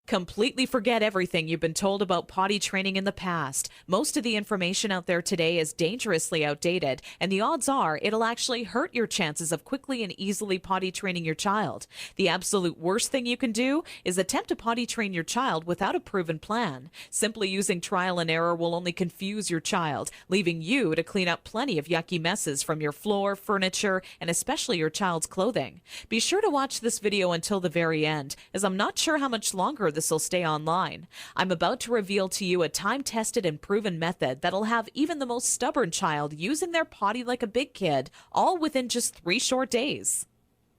Completely forget everything you've been told about potty training in the past. Most of the information out there today is dangerously outdated, and the odds are it'll actually hurt your chances of quickly and easily potty training your child. The absolute worst thing you can do is attempt to potty train your child without a proven plan. Simply using trial and error will only confuse your child, leaving you to clean up plenty of yucky messes from your floor, furniture, and especially your child's clothing. Be sure to watch this video until the very end, as I'm not sure how much longer this will stay online. I'm about to reveal to you a time-tested and proven method that'll have even the most stubborn child using their potty like a big kid, all within just 3 short days.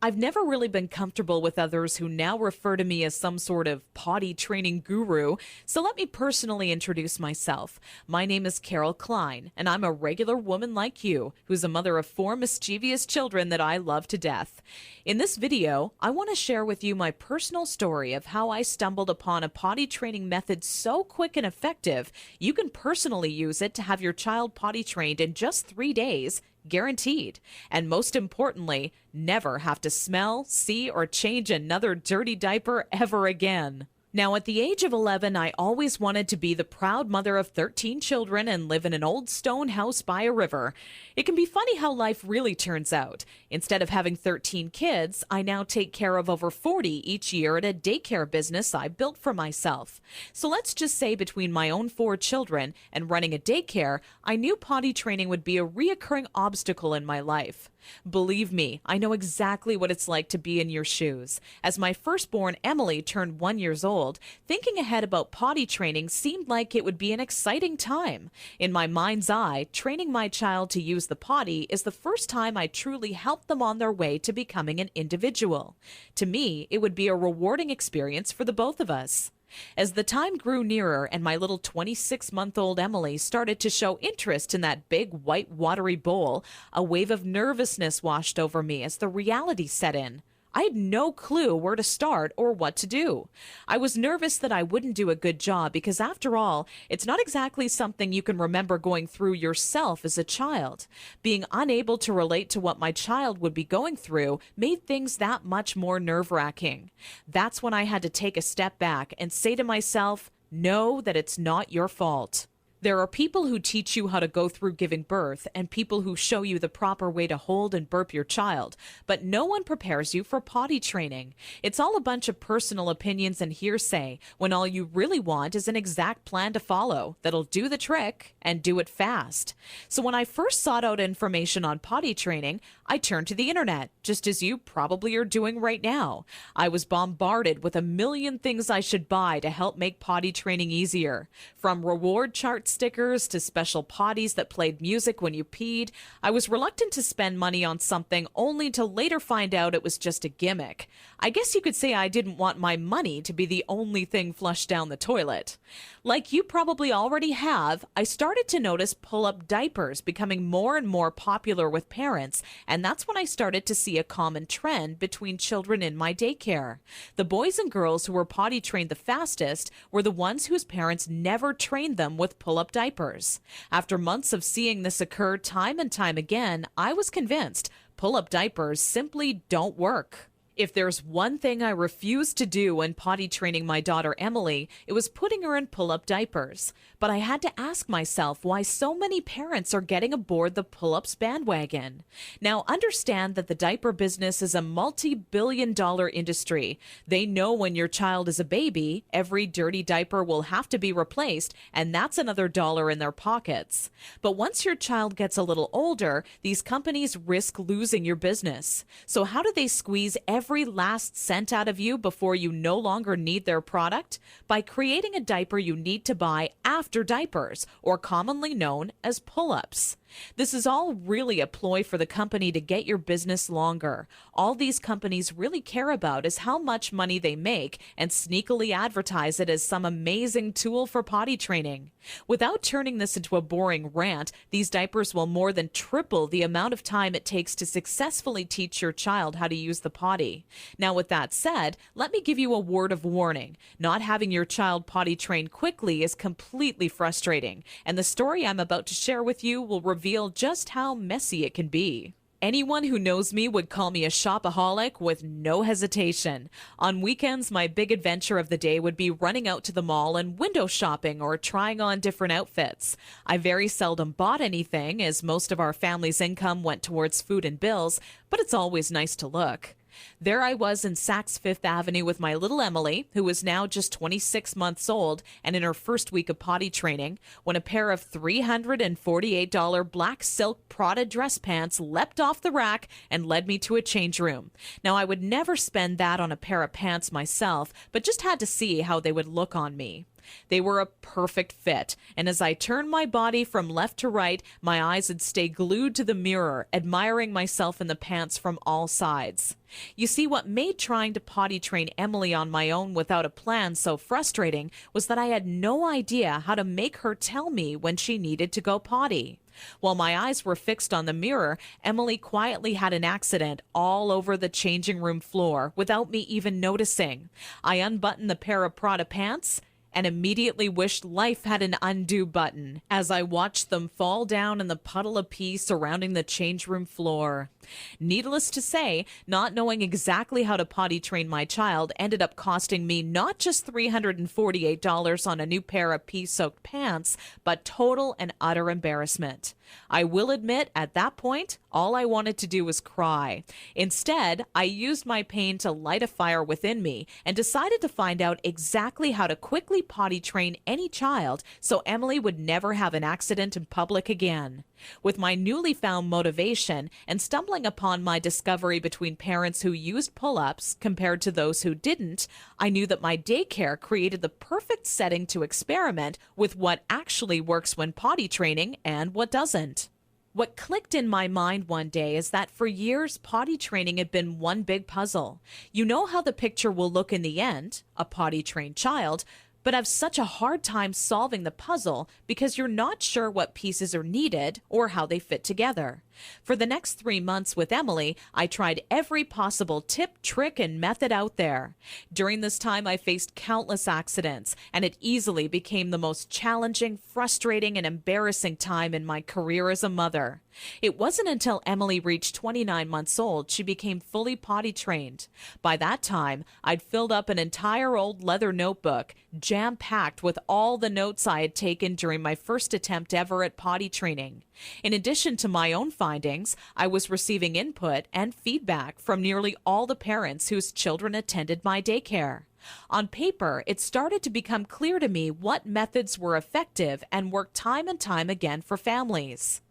I've never really been comfortable with others who now refer to me as some sort of potty training guru, so let me personally introduce myself. My name is Carol Klein, and I'm a regular woman like you, who's a mother of 4 mischievous children that I love to death. In this video, I want to share with you my personal story of how I stumbled upon a potty training method so quick and effective, you can personally use it to have your child potty trained in just 3 days, guaranteed. And most importantly, never have to smell, see, or change another dirty diaper ever again. Now, at the age of 11, I always wanted to be the proud mother of 13 children and live in an old stone house by a river. It can be funny how life really turns out. Instead of having 13 kids, I now take care of over 40 each year at a daycare business I built for myself. So let's just say between my own 4 children and running a daycare, I knew potty training would be a reoccurring obstacle in my life. Believe me, I know exactly what it's like to be in your shoes. As my firstborn Emily turned 1 year old, thinking ahead about potty training seemed like it would be an exciting time. In my mind's eye, training my child to use the potty is the first time I truly helped them on their way to becoming an individual. To me, it would be a rewarding experience for the both of us. As the time grew nearer and my little 26-month-old Emily started to show interest in that big white watery bowl, a wave of nervousness washed over me as the reality set in. I had no clue where to start or what to do. I was nervous that I wouldn't do a good job because, after all, it's not exactly something you can remember going through yourself as a child. Being unable to relate to what my child would be going through made things that much more nerve-wracking. That's when I had to take a step back and say to myself, know that it's not your fault. There are people who teach you how to go through giving birth and people who show you the proper way to hold and burp your child, but no one prepares you for potty training. It's all a bunch of personal opinions and hearsay when all you really want is an exact plan to follow that'll do the trick and do it fast. So when I first sought out information on potty training, I turned to the internet, just as you probably are doing right now. I was bombarded with a million things I should buy to help make potty training easier. From reward chart stickers to special potties that played music when you peed, I was reluctant to spend money on something only to later find out it was just a gimmick. I guess you could say I didn't want my money to be the only thing flushed down the toilet. Like you probably already have, I started to notice pull-up diapers becoming more and more popular with parents, and that's when I started to see a common trend between children in my daycare. The boys and girls who were potty trained the fastest were the ones whose parents never trained them with pull-up diapers. After months of seeing this occur time and time again, I was convinced pull-up diapers simply don't work. If there's one thing I refused to do when potty training my daughter Emily, it was putting her in pull-up diapers. But I had to ask myself why so many parents are getting aboard the pull-ups bandwagon. Now, understand that the diaper business is a multi-billion-dollar industry. They know when your child is a baby, every dirty diaper will have to be replaced, and that's another dollar in their pockets. But once your child gets a little older, these companies risk losing your business. So how do they squeeze every last cent out of you before you no longer need their product? By creating a diaper you need to buy after diapers, or commonly known as pull-ups. This is all really a ploy for the company to get your business longer. All these companies really care about is how much money they make and sneakily advertise it as some amazing tool for potty training. Without turning this into a boring rant, these diapers will more than triple the amount of time it takes to successfully teach your child how to use the potty. Now, with that said, let me give you a word of warning. Not having your child potty trained quickly is completely frustrating, and the story I'm about to share with you will reveal just how messy it can be. Anyone who knows me would call me a shopaholic with no hesitation. On weekends, my big adventure of the day would be running out to the mall and window shopping or trying on different outfits. I very seldom bought anything, as most of our family's income went towards food and bills, but it's always nice to look. There I was in Saks Fifth Avenue with my little Emily, who was now just 26 months old and in her first week of potty training, when a pair of $348 black silk Prada dress pants leapt off the rack and led me to a change room. Now, I would never spend that on a pair of pants myself, but just had to see how they would look on me. They were a perfect fit, and as I turned my body from left to right, my eyes would stay glued to the mirror, admiring myself in the pants from all sides. You see, what made trying to potty train Emily on my own without a plan so frustrating was that I had no idea how to make her tell me when she needed to go potty. While my eyes were fixed on the mirror, Emily quietly had an accident all over the changing room floor without me even noticing. I unbuttoned the pair of Prada pants and immediately wished life had an undo button as I watched them fall down in the puddle of pee surrounding the change room floor. Needless to say, not knowing exactly how to potty train my child ended up costing me not just $348 on a new pair of pee-soaked pants, but total and utter embarrassment. I will admit, at that point, all I wanted to do was cry. Instead, I used my pain to light a fire within me and decided to find out exactly how to quickly potty train any child so Emily would never have an accident in public again. With my newly found motivation and stumbling upon my discovery between parents who used pull-ups compared to those who didn't, I knew that my daycare created the perfect setting to experiment with what actually works when potty training and what doesn't. What clicked in my mind one day is that for years, potty training had been one big puzzle. You know how the picture will look in the end, a potty-trained child, but have such a hard time solving the puzzle because you're not sure what pieces are needed or how they fit together. For the next 3 months with Emily, I tried every possible tip, trick, and method out there. During this time, I faced countless accidents, and it easily became the most challenging, frustrating, and embarrassing time in my career as a mother. It wasn't until Emily reached 29 months old she became fully potty trained. By that time, I'd filled up an entire old leather notebook, jam-packed with all the notes I had taken during my first attempt ever at potty training. In addition to my own findings, I was receiving input and feedback from nearly all the parents whose children attended my daycare. On paper, it started to become clear to me what methods were effective and worked time and time again for families.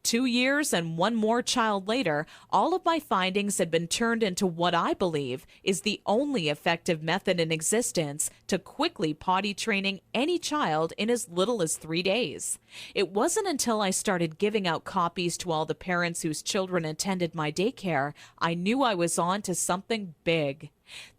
2 years and one more child later, all of my findings had been turned into what I believe is the only effective method in existence to quickly potty training any child in as little as 3 days. It wasn't until I started giving out copies to all the parents whose children attended my daycare I knew I was on to something big.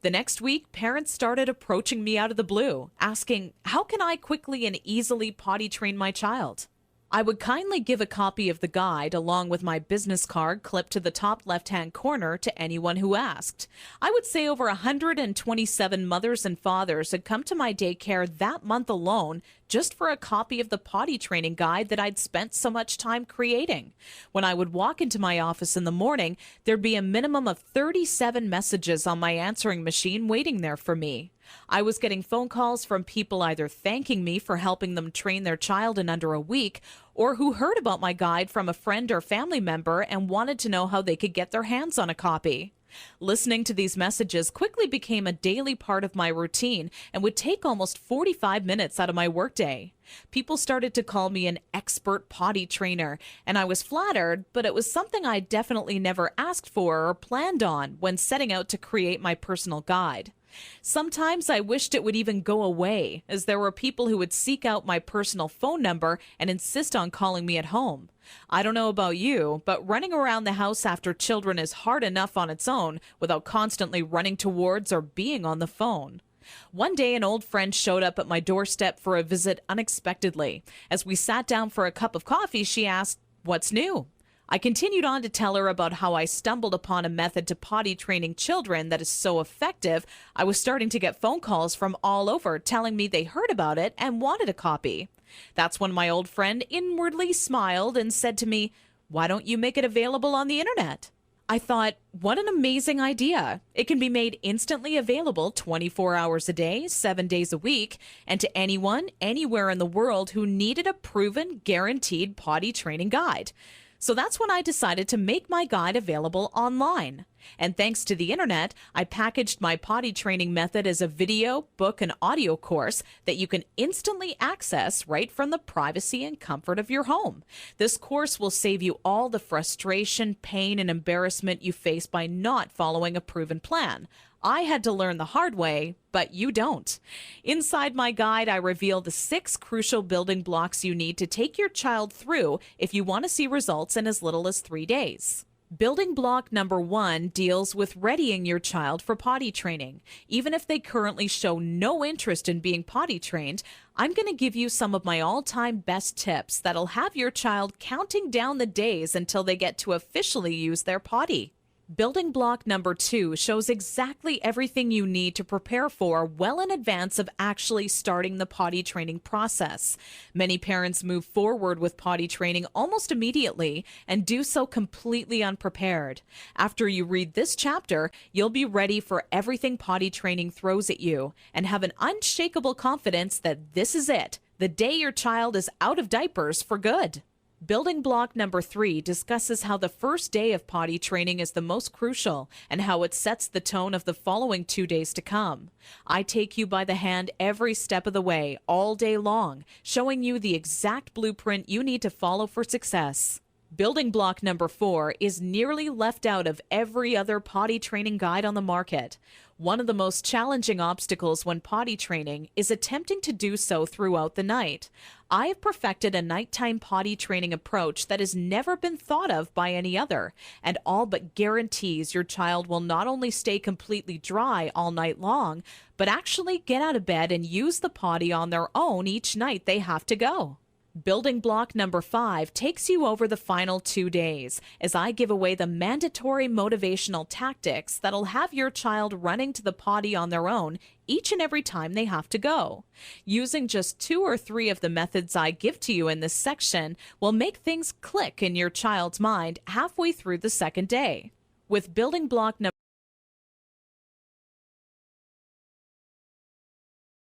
The next week, parents started approaching me out of the blue, asking, how can I quickly and easily potty train my child? I would kindly give a copy of the guide along with my business card clipped to the top left-hand corner to anyone who asked. I would say over 127 mothers and fathers had come to my daycare that month alone just for a copy of the potty training guide that I'd spent so much time creating. When I would walk into my office in the morning, there'd be a minimum of 37 messages on my answering machine waiting there for me. I was getting phone calls from people either thanking me for helping them train their child in under a week, or who heard about my guide from a friend or family member and wanted to know how they could get their hands on a copy. Listening to these messages quickly became a daily part of my routine and would take almost 45 minutes out of my workday. People started to call me an expert potty trainer, and I was flattered, but it was something I definitely never asked for or planned on when setting out to create my personal guide. Sometimes I wished it would even go away, as there were people who would seek out my personal phone number and insist on calling me at home. I don't know about you, but running around the house after children is hard enough on its own without constantly running towards or being on the phone. One day, an old friend showed up at my doorstep for a visit unexpectedly. As we sat down for a cup of coffee, she asked, "What's new?" I continued on to tell her about how I stumbled upon a method to potty training children that is so effective, I was starting to get phone calls from all over telling me they heard about it and wanted a copy. That's when my old friend inwardly smiled and said to me, Why don't you make it available on the internet? I thought, what an amazing idea. It can be made instantly available 24 hours a day, 7 days a week, and to anyone, anywhere in the world who needed a proven, guaranteed potty training guide. So that's when I decided to make my guide available online. And thanks to the internet, I packaged my potty training method as a video, book, and audio course that you can instantly access right from the privacy and comfort of your home. This course will save you all the frustration, pain, and embarrassment you face by not following a proven plan. I had to learn the hard way, but you don't. Inside my guide, I reveal the 6 crucial building blocks you need to take your child through if you want to see results in as little as 3 days. Building block number 1 deals with readying your child for potty training. Even if they currently show no interest in being potty trained, I'm going to give you some of my all-time best tips that'll have your child counting down the days until they get to officially use their potty. Building block number 2 shows exactly everything you need to prepare for well in advance of actually starting the potty training process. Many parents move forward with potty training almost immediately and do so completely unprepared. After you read this chapter, you'll be ready for everything potty training throws at you and have an unshakable confidence that this is it, the day your child is out of diapers for good. Building block number 3 discusses how the first day of potty training is the most crucial and how it sets the tone of the following 2 days to come. I take you by the hand every step of the way, all day long, showing you the exact blueprint you need to follow for success. Building block number 4 is nearly left out of every other potty training guide on the market. One of the most challenging obstacles when potty training is attempting to do so throughout the night. I have perfected a nighttime potty training approach that has never been thought of by any other, and all but guarantees your child will not only stay completely dry all night long, but actually get out of bed and use the potty on their own each night they have to go. Building block number 5 takes you over the final 2 days as I give away the mandatory motivational tactics that'll have your child running to the potty on their own each and every time they have to go. Using just 2 or 3 of the methods I give to you in this section will make things click in your child's mind halfway through the second day. With building block number